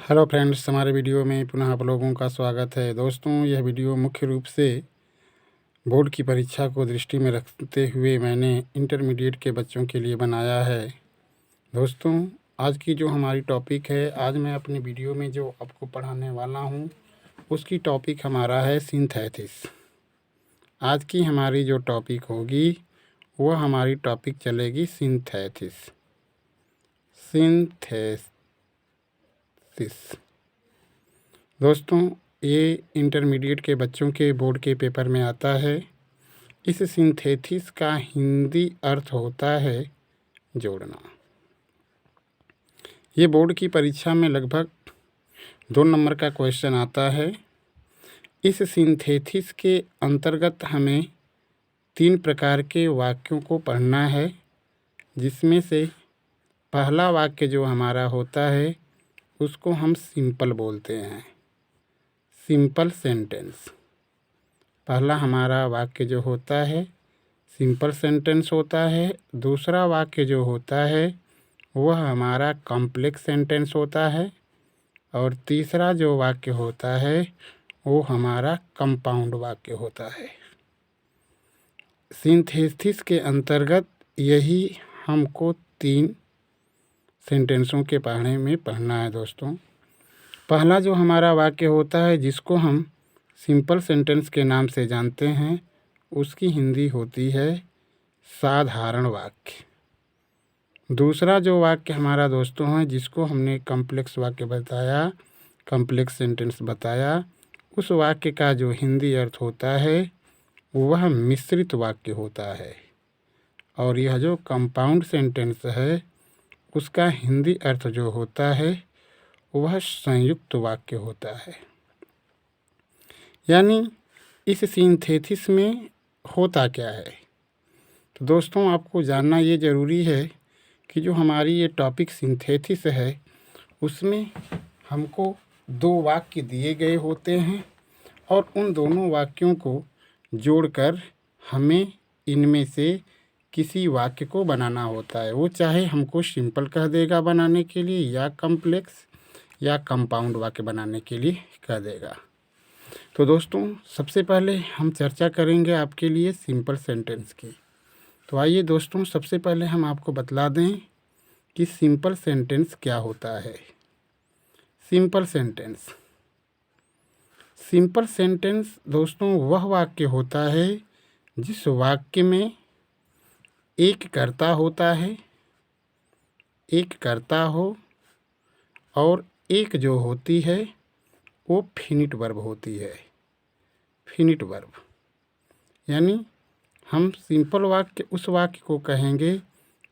Hello friends, हमारे video में पुनः आप लोगों का स्वागत है। दोस्तों, यह वीडियो मुख्य रूप से बोर्ड की परीक्षा को दृष्टि में रखते हुए मैंने इंटरमीडिएट के बच्चों के लिए बनाया है। दोस्तों, आज की जो हमारी टॉपिक है, आज मैं अपनी वीडियो में जो आपको पढ़ाने वाला हूँ उसकी टॉपिक हमारा है सिंथेसिस। आज की हमारी जो टॉपिक होगी वह हमारी टॉपिक चलेगी सिंथेसिस। दोस्तों, ये इंटरमीडिएट के बच्चों के बोर्ड के पेपर में आता है। इस सिंथेसिस का हिंदी अर्थ होता है जोड़ना। ये बोर्ड की परीक्षा में लगभग 2 नंबर का क्वेश्चन आता है। इस सिंथेसिस के अंतर्गत हमें 3 प्रकार के वाक्यों को पढ़ना है, जिसमें से पहला वाक्य जो हमारा होता है उसको हम सिंपल बोलते हैं, सिंपल सेंटेंस। पहला हमारा वाक्य जो होता है सिंपल सेंटेंस होता है। दूसरा वाक्य जो होता है वह हमारा कॉम्प्लेक्स सेंटेंस होता है। और तीसरा जो वाक्य होता है वो हमारा कंपाउंड वाक्य होता है। सिंथेसिस के अंतर्गत यही हमको 3 सेंटेंसों के बारे में पढ़ना है। दोस्तों, पहला जो हमारा वाक्य होता है जिसको हम सिंपल सेंटेंस के नाम से जानते हैं, उसकी हिंदी होती है साधारण वाक्य। दूसरा जो वाक्य हमारा दोस्तों है जिसको हमने कॉम्प्लेक्स वाक्य बताया, कॉम्प्लेक्स सेंटेंस बताया, उस वाक्य का जो हिंदी अर्थ होता है वह मिश्रित वाक्य होता है। और यह जो कंपाउंड सेंटेंस है उसका हिंदी अर्थ जो होता है वह संयुक्त वाक्य होता है। यानी इस सिंथेसिस में होता क्या है, तो दोस्तों आपको जानना ये ज़रूरी है कि जो हमारी ये टॉपिक सिंथेसिस है उसमें हमको 2 वाक्य दिए गए होते हैं और उन दोनों वाक्यों को जोड़कर हमें इनमें से किसी वाक्य को बनाना होता है। वो चाहे हमको सिंपल कह देगा बनाने के लिए, या कॉम्प्लेक्स या कंपाउंड वाक्य बनाने के लिए कह देगा। तो दोस्तों, सबसे पहले हम चर्चा करेंगे आपके लिए सिंपल सेंटेंस की। तो आइए दोस्तों, सबसे पहले हम आपको बतला दें कि सिंपल सेंटेंस क्या होता है। सिंपल सेंटेंस सिंपल सेंटेंस दोस्तों वह वाक्य होता है जिस वाक्य में एक कर्ता होता है, एक कर्ता हो, और एक जो होती है वो फिनिट वर्ब होती है। फिनिट वर्ब यानी हम सिंपल वाक्य उस वाक्य को कहेंगे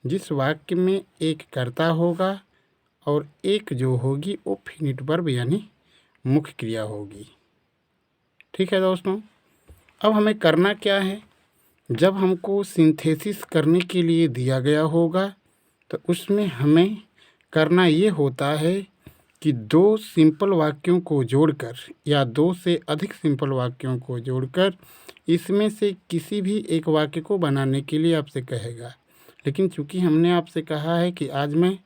जिस वाक्य में एक कर्ता होगा और एक जो होगी वो फिनिट वर्ब यानी मुख्य क्रिया होगी। ठीक है दोस्तों, अब हमें करना क्या है। जब हमको सिंथेसिस करने के लिए दिया गया होगा तो उसमें हमें करना ये होता है कि 2 सिंपल वाक्यों को जोड़कर या 2 से अधिक सिंपल वाक्यों को जोड़कर इसमें से किसी भी एक वाक्य को बनाने के लिए आपसे कहेगा। लेकिन चूंकि हमने आपसे कहा है कि आज मैं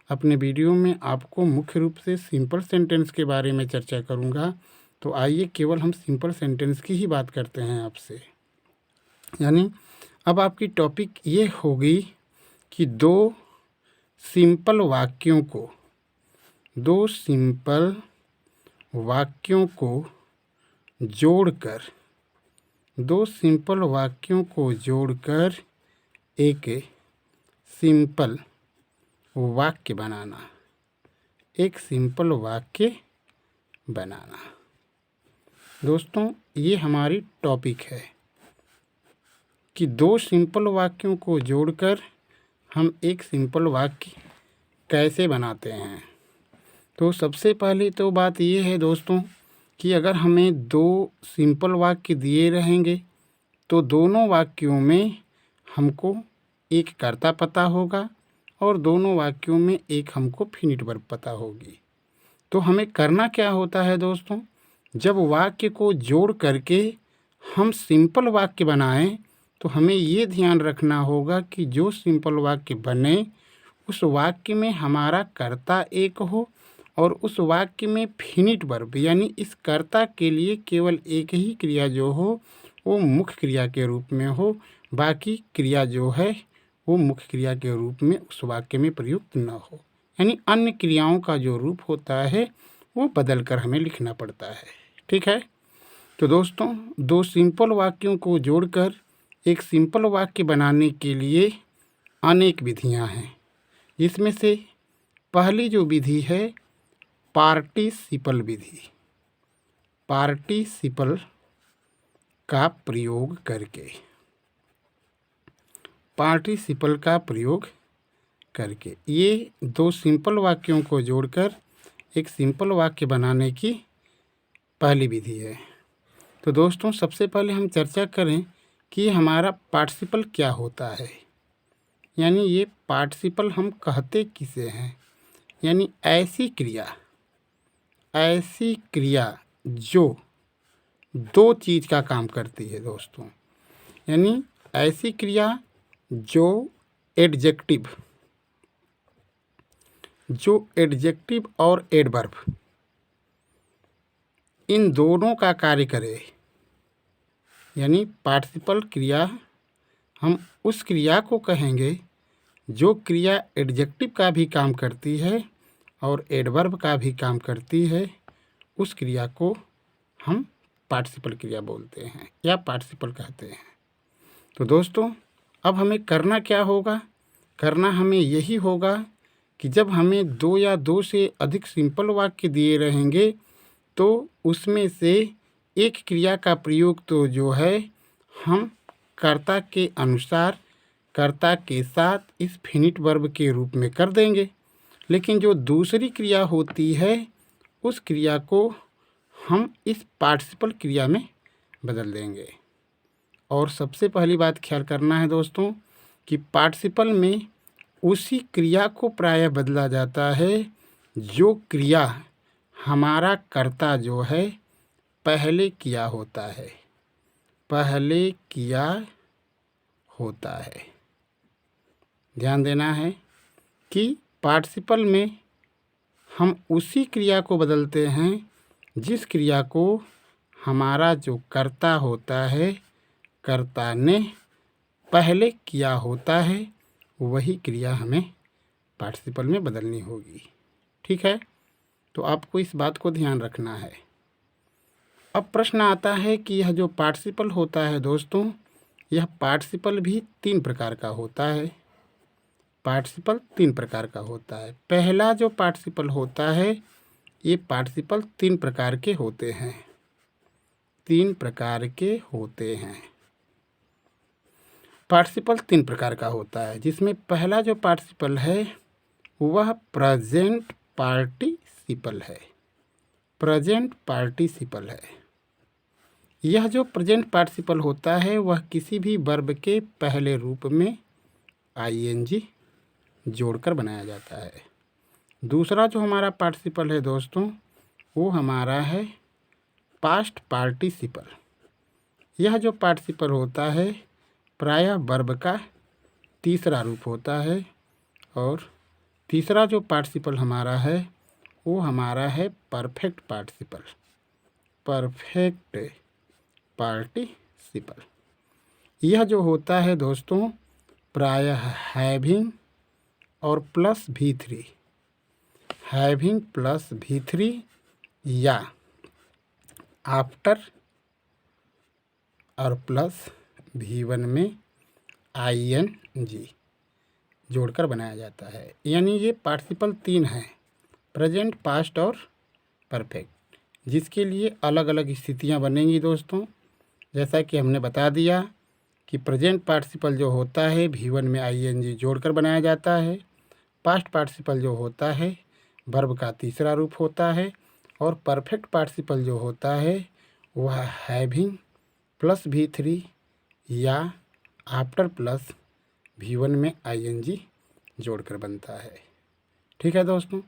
अपने वीडियो में आपको मुख्य रूप से सिंपल सेंटेंस के बारे में चर्चा करूंगा, तो आइए केवल हम सिंपल सेंटेंस की ही बात करते हैं आपसे। यानी अब आपकी टॉपिक ये होगी कि 2 सिंपल वाक्यों को 2 सिंपल वाक्यों को जोड़कर 2 सिंपल वाक्यों को जोड़कर एक सिंपल वाक्य बनाना, एक सिंपल वाक्य बनाना। दोस्तों, ये हमारी टॉपिक है कि 2 सिंपल वाक्यों को जोड़कर हम एक सिंपल वाक्य कैसे बनाते हैं। तो सबसे पहले तो बात ये है दोस्तों कि अगर हमें 2 सिंपल वाक्य दिए रहेंगे तो दोनों वाक्यों में हमको एक कर्ता पता होगा और दोनों वाक्यों में एक हमको फिनिट वर्ब पता होगी। तो हमें करना क्या होता है दोस्तों, जब वाक्य को जोड़ करके हम सिंपल वाक्य बनाएं तो हमें ये ध्यान रखना होगा कि जो सिंपल वाक्य बने उस वाक्य में हमारा कर्ता एक हो और उस वाक्य में फिनिट वर्ब यानी इस कर्ता के लिए केवल एक ही क्रिया जो हो वो मुख्य क्रिया के रूप में हो, बाकी क्रिया जो है वो मुख्य क्रिया के रूप में उस वाक्य में प्रयुक्त न हो, यानी अन्य क्रियाओं का जो रूप होता है वो बदल कर हमें लिखना पड़ता है। ठीक है, तो दोस्तों दो सिंपल वाक्यों को जोड़कर एक सिंपल वाक्य बनाने के लिए अनेक विधियां हैं। इसमें से पहली जो विधि है पार्टिसिपल विधि, पार्टिसिपल का प्रयोग करके, पार्टिसिपल का प्रयोग करके ये दो सिंपल वाक्यों को जोड़कर एक सिंपल वाक्य बनाने की पहली विधि है। तो दोस्तों सबसे पहले हम चर्चा करें कि हमारा पार्टिसिपल क्या होता है, यानी ये पार्टिसिपल हम कहते किसे हैं, यानी ऐसी क्रिया जो दो चीज़ का काम करती है दोस्तों, यानी ऐसी क्रिया जो एडजेक्टिव और एडवर्ब इन दोनों का कार्य करे, यानी पार्टिसिपल क्रिया हम उस क्रिया को कहेंगे जो क्रिया एडजेक्टिव का भी काम करती है और एडवर्ब का भी काम करती है, उस क्रिया को हम पार्टिसिपल क्रिया बोलते हैं या पार्टिसिपल कहते हैं। तो दोस्तों अब हमें करना क्या होगा, करना हमें यही होगा कि जब हमें दो या दो से अधिक सिंपल वाक्य दिए रहेंगे तो उसमें से एक क्रिया का प्रयोग तो जो है हम कर्ता के अनुसार कर्ता के साथ इस फिनिट वर्ब के रूप में कर देंगे, लेकिन जो दूसरी क्रिया होती है उस क्रिया को हम इस पार्टिसिपल क्रिया में बदल देंगे। और सबसे पहली बात ख्याल करना है दोस्तों कि पार्टिसिपल में उसी क्रिया को प्रायः बदला जाता है जो क्रिया हमारा कर्ता जो है पहले किया होता है, पहले किया होता है। ध्यान देना है कि पार्टिसिपल में हम उसी क्रिया को बदलते हैं जिस क्रिया को हमारा जो कर्ता होता है, कर्ता ने पहले किया होता है, वही क्रिया हमें पार्टिसिपल में बदलनी होगी। ठीक है, तो आपको इस बात को ध्यान रखना है। अब प्रश्न आता है कि यह जो पार्टिसिपल होता है दोस्तों, यह पार्टिसिपल भी तीन प्रकार का होता है। पार्टिसिपल तीन प्रकार का होता है। पहला जो पार्टिसिपल होता है, ये पार्टिसिपल तीन प्रकार के होते हैं, तीन प्रकार के होते हैं। पार्टिसिपल तीन प्रकार का होता है, जिसमें पहला जो पार्टिसिपल है वह प्रेजेंट पार्टिसिपल है, प्रेजेंट पार्टिसिपल है। यह जो प्रेजेंट पार्टिसिपल होता है वह किसी भी वर्ब के पहले रूप में आईएनजी जोड़कर बनाया जाता है। दूसरा जो हमारा पार्टिसिपल है दोस्तों, वो हमारा है पास्ट पार्टिसिपल। यह जो पार्टिसिपल होता है प्रायः वर्ब का तीसरा रूप होता है। और तीसरा जो पार्टिसिपल हमारा है वो हमारा है परफेक्ट पार्टिसिपल, परफेक्ट पार्टिसिपल। यह जो होता है दोस्तों प्रायः हैविंग और plus V3, having plus V3 या आफ्टर और प्लस V1 में ING जोड़कर बनाया जाता है। यानी ये पार्टिसिपल तीन हैं, प्रेजेंट, पास्ट और परफेक्ट, जिसके लिए अलग अलग स्थितियां बनेंगी दोस्तों। जैसा कि हमने बता दिया कि प्रेजेंट पार्टिसिपल जो होता है V1 में ING जोड़कर बनाया जाता है। पास्ट पार्टिसिपल जो होता है वर्ब का तीसरा रूप होता है। और परफेक्ट पार्टिसिपल जो होता है वह हैविंग प्लस V3 या आफ्टर प्लस V1 में ING जोड़कर बनता है। ठीक है दोस्तों,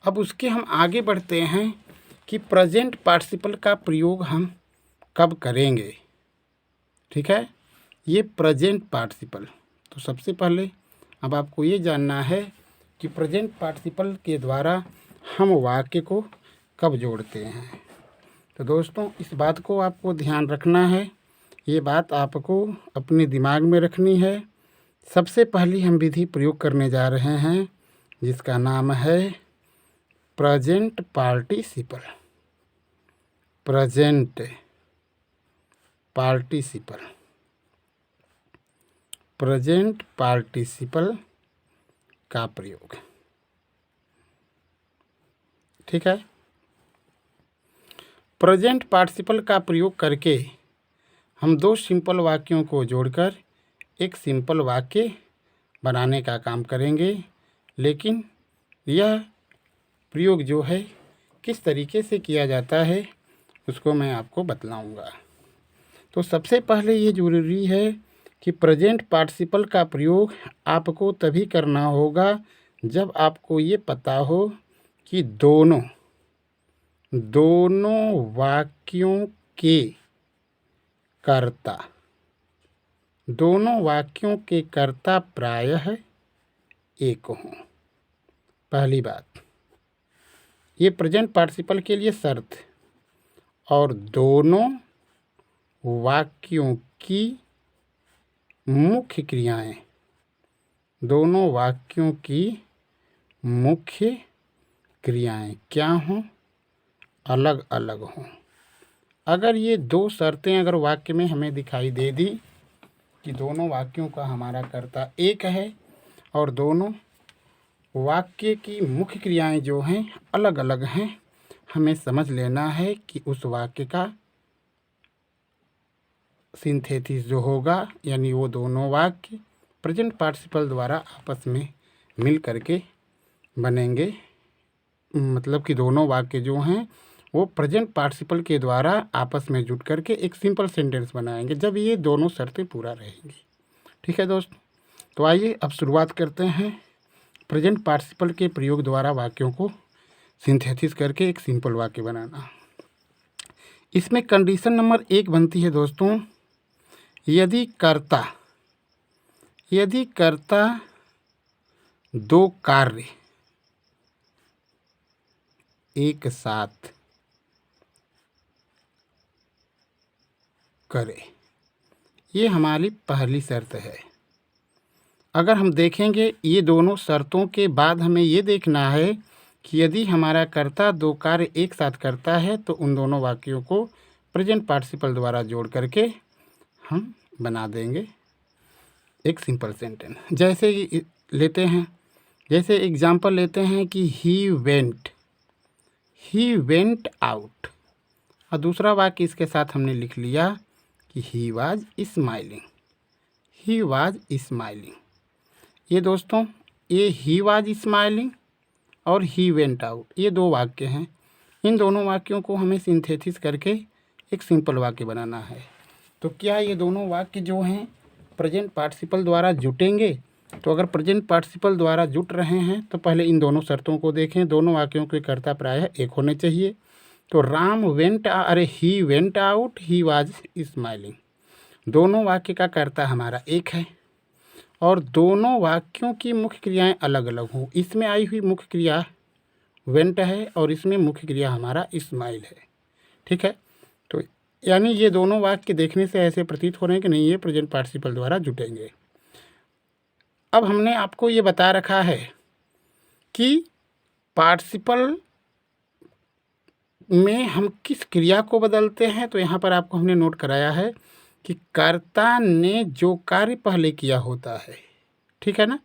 अब उसके हम आगे बढ़ते हैं कि प्रेजेंट पार्टिसिपल का प्रयोग हम कब करेंगे। ठीक है, ये प्रेजेंट पार्टिसिपल, तो सबसे पहले अब आपको ये जानना है कि प्रेजेंट पार्टिसिपल के द्वारा हम वाक्य को कब जोड़ते हैं। तो दोस्तों इस बात को आपको ध्यान रखना है, ये बात आपको अपने दिमाग में रखनी है। सबसे पहली हम विधि प्रयोग करने जा रहे हैं जिसका नाम है present participle. Present participle, present participle का प्रयोग। ठीक है, प्रेजेंट पार्टिसिपल का प्रयोग करके हम दो सिंपल वाक्यों को जोड़कर एक सिंपल वाक्य बनाने का काम करेंगे। लेकिन यह प्रयोग जो है किस तरीके से किया जाता है उसको मैं आपको बतलाऊंगा। तो सबसे पहले ये ज़रूरी है कि प्रेजेंट पार्टिसिपल का प्रयोग आपको तभी करना होगा जब आपको ये पता हो कि दोनों वाक्यों के कर्ता, दोनों वाक्यों के कर्ता प्रायः एक हों। पहली बात, ये प्रेजेंट पार्टिसिपल के लिए शर्त। और दोनों वाक्यों की मुख्य क्रियाएं, दोनों वाक्यों की मुख्य क्रियाएं क्या हों, अलग अलग हों। अगर ये दो शर्तें अगर वाक्य में हमें दिखाई दे दी कि दोनों वाक्यों का हमारा कर्ता एक है और दोनों वाक्य की मुख्य क्रियाएं जो हैं अलग अलग हैं, हमें समझ लेना है कि उस वाक्य का सिंथेसिस जो होगा, यानी वो दोनों वाक्य प्रेजेंट पार्टिसिपल द्वारा आपस में मिल करके बनेंगे। मतलब कि दोनों वाक्य जो हैं वो प्रेजेंट पार्टिसिपल के द्वारा आपस में जुट करके एक सिंपल सेंटेंस बनाएंगे जब ये दोनों शर्तें पूरा रहेंगी। ठीक है दोस्तों, तो आइए अब शुरुआत करते हैं प्रेजेंट पार्टिसिपल के प्रयोग द्वारा वाक्यों को सिंथेसिस करके एक सिंपल वाक्य बनाना। इसमें कंडीशन नंबर 1 बनती है दोस्तों, यदि कर्ता दो कार्य एक साथ करे। ये हमारी पहली शर्त है। अगर हम देखेंगे ये दोनों शर्तों के बाद हमें ये देखना है कि यदि हमारा कर्ता दो कार्य एक साथ करता है तो उन दोनों वाक्यों को प्रेजेंट पार्टिसिपल द्वारा जोड़ करके हम बना देंगे एक सिंपल सेंटेंस। जैसे लेते हैं, जैसे एग्जांपल लेते हैं कि ही वेंट आउट, और दूसरा वाक्य इसके साथ हमने लिख लिया कि ही वाज स्माइलिंग। ये दोस्तों, ये ही वाज स्माइलिंग और ही वेंट आउट, ये दो वाक्य हैं। इन दोनों वाक्यों को हमें सिंथेसिस करके एक सिंपल वाक्य बनाना है। तो क्या ये दोनों वाक्य जो हैं प्रेजेंट पार्टिसिपल द्वारा जुटेंगे? तो अगर प्रेजेंट पार्टिसिपल द्वारा जुट रहे हैं तो पहले इन दोनों शर्तों को देखें। दोनों वाक्यों के कर्ता प्रायः एक होने चाहिए। तो he went out, he was smiling, दोनों वाक्य का कर्ता हमारा एक है और दोनों वाक्यों की मुख्य क्रियाएं अलग अलग हों। इसमें आई हुई मुख्य क्रिया वेंट है और इसमें मुख्य क्रिया हमारा स्माइल है। ठीक है, तो यानी ये दोनों वाक्य देखने से ऐसे प्रतीत हो रहे हैं कि नहीं, ये प्रेजेंट पार्टिसिपल द्वारा जुटेंगे। अब हमने आपको ये बता रखा है कि पार्टिसिपल में हम किस क्रिया को बदलते हैं। तो यहाँ पर आपको हमने नोट कराया है कि कर्ता ने जो कार्य पहले किया होता है, ठीक है ना,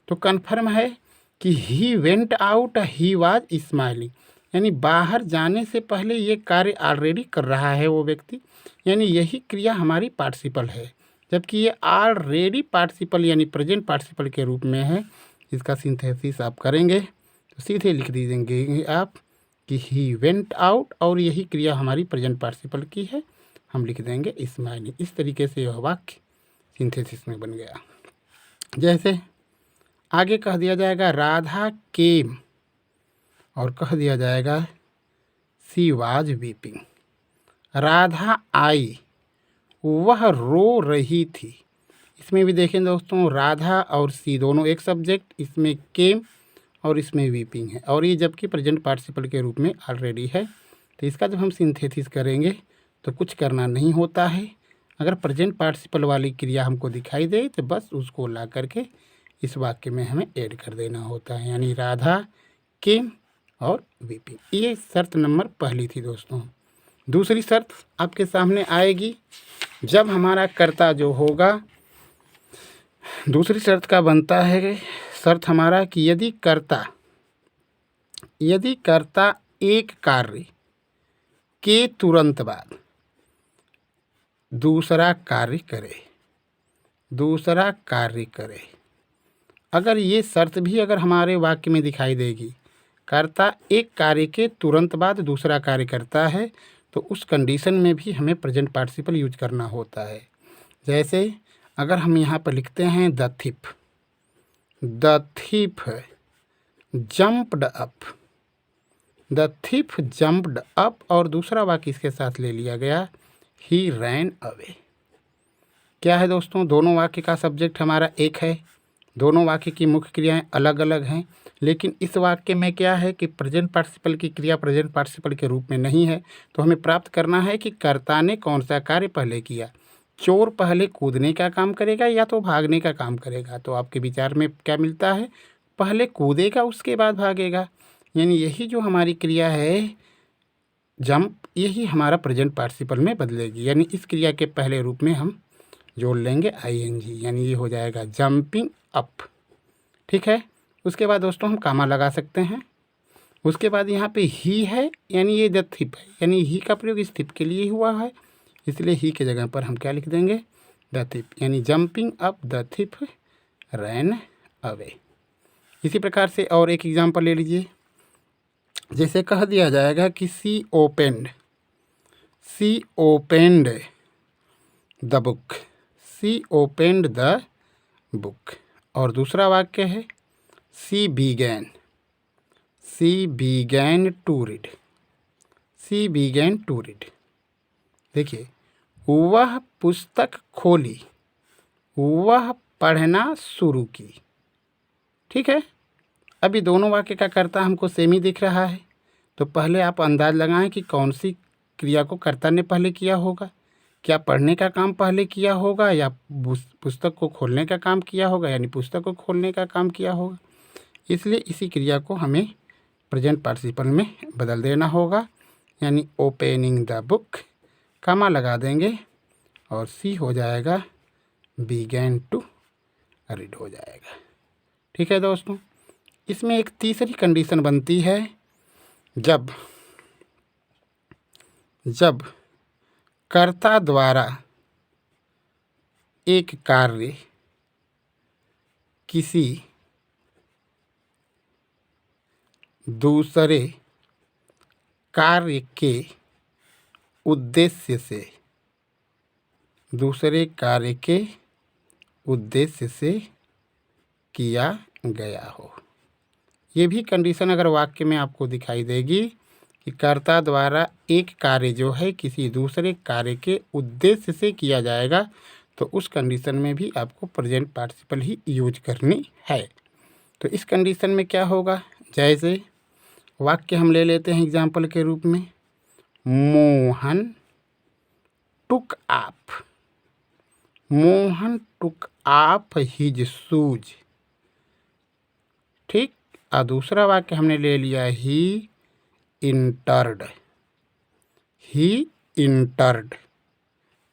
तो कन्फर्म है कि he went out, he was smiling, यानी बाहर जाने से पहले ये कार्य ऑलरेडी कर रहा है वो व्यक्ति, यानी यही क्रिया हमारी पार्टिसिपल है। जबकि ये ऑलरेडी पार्टिसिपल यानी प्रेजेंट पार्टिसिपल के रूप में है। इसका सिंथेसिस आप करेंगे तो सीधे लिख दीजिएंगे आप कि ही वेंट आउट और यही क्रिया हमारी प्रेजेंट पार्टिसिपल की है, हम लिख देंगे स्माइलिंग। इस तरीके से यह वाक्य सिंथेसिस में बन गया। जैसे आगे कह दिया जाएगा राधा केम, और कह दिया जाएगा सी वाज वीपिंग। राधा आई, वह रो रही थी। इसमें भी देखें दोस्तों, राधा और सी दोनों एक सब्जेक्ट, इसमें केम और इसमें वीपिंग है, और ये जबकि प्रेजेंट पार्टिसिपल के रूप में ऑलरेडी है। तो इसका जब हम सिंथेसिस करेंगे तो कुछ करना नहीं होता है। अगर प्रेजेंट पार्टिसिपल वाली क्रिया हमको दिखाई दे तो बस उसको ला करके इस वाक्य में हमें ऐड कर देना होता है, यानी राधा केम और वीपिंग। ये शर्त नंबर पहली थी दोस्तों। दूसरी शर्त आपके सामने आएगी जब हमारा कर्ता जो होगा, दूसरी शर्त का बनता है शर्त हमारा कि यदि कर्ता एक कार्य के तुरंत बाद दूसरा कार्य करे, अगर ये शर्त भी अगर हमारे वाक्य में दिखाई देगी, कर्ता एक कार्य के तुरंत बाद दूसरा कार्य करता है, तो उस कंडीशन में भी हमें प्रेजेंट पार्टिसिपल यूज करना होता है। जैसे अगर हम यहाँ पर लिखते हैं द thief जंप्ड अप, और दूसरा वाक्य इसके साथ ले लिया गया ही रैन अवे। क्या है दोस्तों, दोनों वाक्य का सब्जेक्ट हमारा एक है, दोनों वाक्य की मुख्य क्रियाएं अलग अलग हैं, लेकिन इस वाक्य में क्या है कि प्रेजेंट पार्टिसिपल की क्रिया प्रेजेंट पार्टिसिपल के रूप में नहीं है। तो हमें प्राप्त करना है कि कर्ता ने कौन सा कार्य पहले किया। चोर पहले कूदने का काम करेगा या तो भागने का काम करेगा? तो आपके विचार में क्या मिलता है, पहले कूदेगा उसके बाद भागेगा। यानी यही जो हमारी क्रिया है जंप, यही हमारा प्रेजेंट पार्टिसिपल में बदलेगी, यानी इस क्रिया के पहले रूप में हम जोड़ लेंगे ing, यानी ये हो जाएगा जंपिंग अप। ठीक है, उसके बाद दोस्तों हम कामा लगा सकते हैं। उसके बाद यहाँ पे ही है, यानी ये द थिप है, यानी ही का प्रयोग इस थिप के लिए हुआ है, इसलिए ही के जगह पर हम क्या लिख देंगे, द थिप, यानी jumping up the thief ran away. इसी प्रकार से और एक एग्जाम्पल ले लीजिए। जैसे कह दिया जाएगा कि सी ओपेंड द बुक, और दूसरा वाक्य है सी बीगैन टू रीड। देखिए, वह पुस्तक खोली, वह पढ़ना शुरू की। ठीक है, अभी दोनों वाक्य का कर्ता हमको सेम ही दिख रहा है, तो पहले आप अंदाज लगाएं कि कौन सी क्रिया को कर्ता ने पहले किया होगा। क्या पढ़ने का काम पहले किया होगा या पुस्तक को खोलने का काम किया होगा, यानी पुस्तक को खोलने का काम किया होगा। इसलिए इसी क्रिया को हमें प्रेजेंट पार्टिसिपल में बदल देना होगा, यानी ओपनिंग द बुक, कामा लगा देंगे और सी हो जाएगा बीगैन टू रीड हो जाएगा। ठीक है दोस्तों, इसमें एक तीसरी कंडीशन बनती है जब कर्ता द्वारा एक कार्य किसी दूसरे कार्य के उद्देश्य से किया गया हो। ये भी कंडीशन अगर वाक्य में आपको दिखाई देगी कि कर्ता द्वारा एक कार्य जो है किसी दूसरे कार्य के उद्देश्य से किया जाएगा, तो उस कंडीशन में भी आपको प्रेजेंट पार्टिसिपल ही यूज करनी है। तो इस कंडीशन में क्या होगा, जैसे वाक्य हम ले लेते हैं एग्जाम्पल के रूप में, मोहन टुक आप हिज शूज। ठीक, और दूसरा वाक्य हमने ले लिया ही इंटर्ड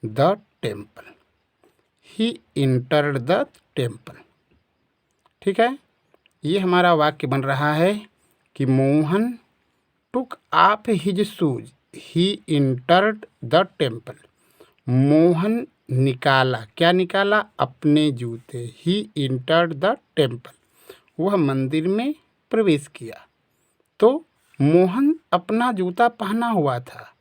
द टेम्पल। ठीक है, ये हमारा वाक्य बन रहा है कि मोहन टुक आप his shoes, he entered the temple. Mohan निकाला, क्या निकाला, अपने जूते, ही इंटर्ड द टेम्पल, वह मंदिर में प्रवेश किया। तो मोहन अपना जूता पहना हुआ था,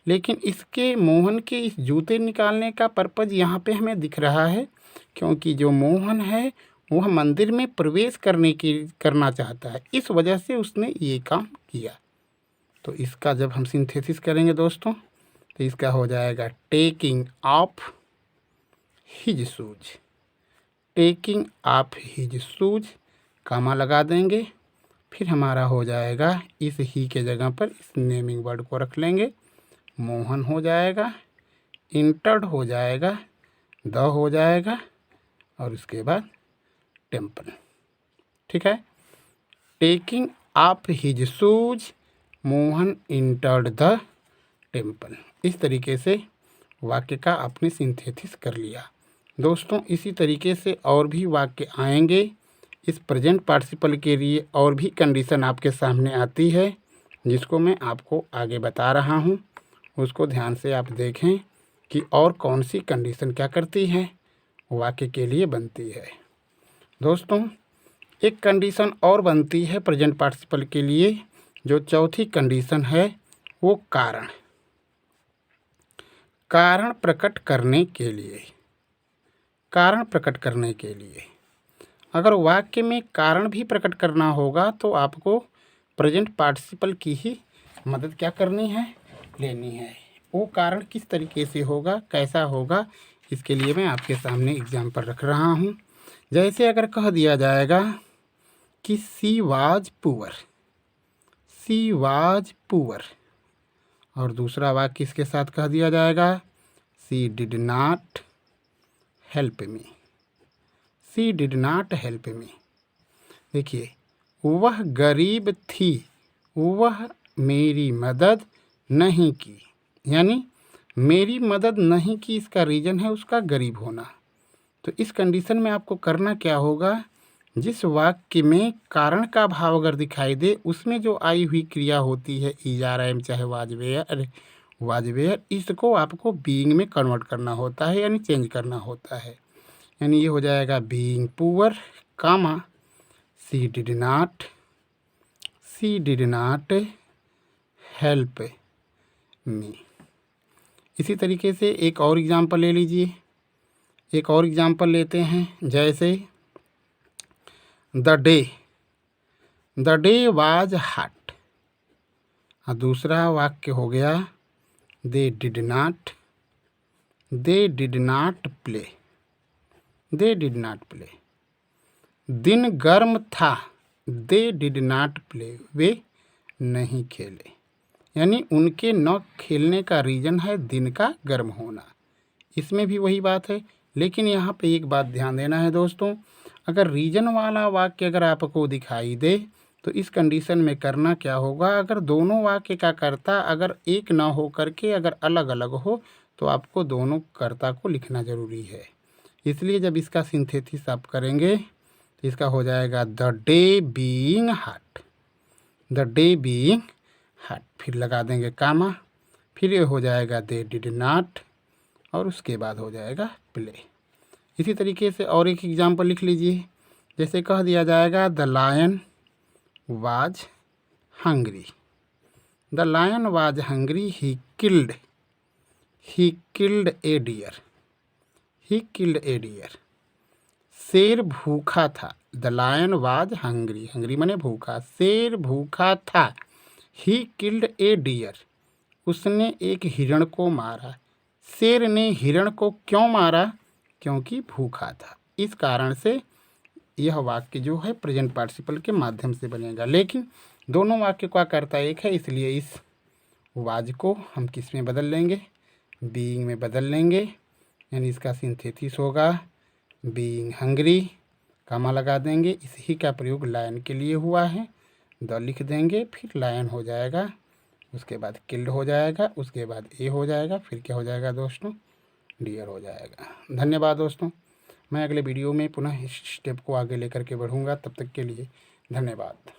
लेकिन इसके मोहन के इस जूते निकालने का पर्पज़ यहाँ पे हमें दिख रहा है, क्योंकि जो मोहन है वह मंदिर में प्रवेश करना चाहता है, इस वजह से उसने ये काम किया। तो इसका जब हम सिंथेसिस करेंगे दोस्तों, तो इसका हो जाएगा टेकिंग ऑफ हिज शूज, कामा लगा देंगे फिर हमारा हो जाएगा इस ही के जगह पर इस नेमिंग वर्ड को रख लेंगे, मोहन हो जाएगा, इंटर्ड हो जाएगा, द हो जाएगा और उसके बाद टेम्पल। ठीक है। Taking of his shoes Mohan entered the temple. इस तरीके से वाक्य का आपने सिंथेसिस कर लिया। दोस्तों इसी तरीके से और भी वाक्य आएंगे। इस प्रेजेंट पार्टिसिपल के लिए और भी कंडीशन आपके सामने आती है, जिसको मैं आपको आगे बता रहा हूँ। उसको ध्यान से आप देखें कि और कौन सी कंडीशन क्या करती है, वाक्य के लिए बनती है। दोस्तों एक कंडीशन और बनती है प्रेजेंट पार्टिसिपल के लिए, जो चौथी कंडीशन है वो कारण प्रकट करने के लिए। कारण प्रकट करने के लिए अगर वाक्य में कारण भी प्रकट करना होगा तो आपको प्रेजेंट पार्टिसिपल की ही मदद क्या करनी है, लेनी है। वो कारण किस तरीके से होगा, कैसा होगा, इसके लिए मैं आपके सामने एग्जाम्पल रख रहा हूँ। जैसे अगर कह दिया जाएगा कि सी वाज पुअर, और दूसरा वाक्य इसके साथ कह दिया जाएगा सी डिड नॉट हेल्प मी। देखिए, वह गरीब थी, वह मेरी मदद नहीं की, यानी मेरी मदद नहीं की इसका रीज़न है उसका गरीब होना। तो इस कंडीशन में आपको करना क्या होगा, जिस वाक्य में कारण का भाव अगर दिखाई दे उसमें जो आई हुई क्रिया होती है इज आर एम चाहे वाजवेयर, इसको आपको बीइंग में कन्वर्ट करना होता है, यानी चेंज करना होता है। यानी ये हो जाएगा being poor comma she did not help me. इसी तरीके से एक और एग्जांपल ले लीजिए। एक और एग्जांपल लेते हैं, जैसे द डे वाज हॉट, और दूसरा वाक्य हो गया दे डिड नॉट प्ले। दिन गर्म था, दे डिड नॉट प्ले, वे नहीं खेले। यानी उनके न खेलने का रीज़न है दिन का गर्म होना। इसमें भी वही बात है, लेकिन यहाँ पे एक बात ध्यान देना है दोस्तों, अगर रीजन वाला वाक्य अगर आपको दिखाई दे तो इस कंडीशन में करना क्या होगा, अगर दोनों वाक्य का कर्ता अगर एक ना हो करके अगर अलग अलग हो तो आपको दोनों कर्ता को लिखना ज़रूरी है। इसलिए जब इसका सिंथेसिस आप करेंगे तो इसका हो जाएगा द डे बीइंग हॉट, फिर लगा देंगे कामा, फिर ये हो जाएगा दे डिड नॉट, और उसके बाद हो जाएगा प्ले। इसी तरीके से और एक एग्जांपल लिख लीजिए। जैसे कह दिया जाएगा the lion was hungry, he killed a deer. शेर भूखा था, द लायन वाज हंग्री माने भूखा, शेर भूखा था, ही किल्ड ए डियर, उसने एक हिरण को मारा। शेर ने हिरण को क्यों मारा, क्योंकि भूखा था। इस कारण से यह वाक्य जो है प्रेजेंट पार्टिसिपल के माध्यम से बनेगा, लेकिन दोनों वाक्य का कर्ता एक है, इसलिए इस वाज को हम किस में बदल लेंगे, बीइंग में बदल लेंगे। यानी इसका सिंथेसिस होगा बीइंग हंग्री, कामा लगा देंगे। इसी का प्रयोग लायन के लिए हुआ है, द लिख देंगे, फिर लायन हो जाएगा, उसके बाद किल्ड हो जाएगा, उसके बाद ए हो जाएगा, फिर क्या हो जाएगा दोस्तों, डियर हो जाएगा। धन्यवाद दोस्तों, मैं अगले वीडियो में पुनः इस स्टेप को आगे लेकर के बढ़ूँगा। तब तक के लिए धन्यवाद।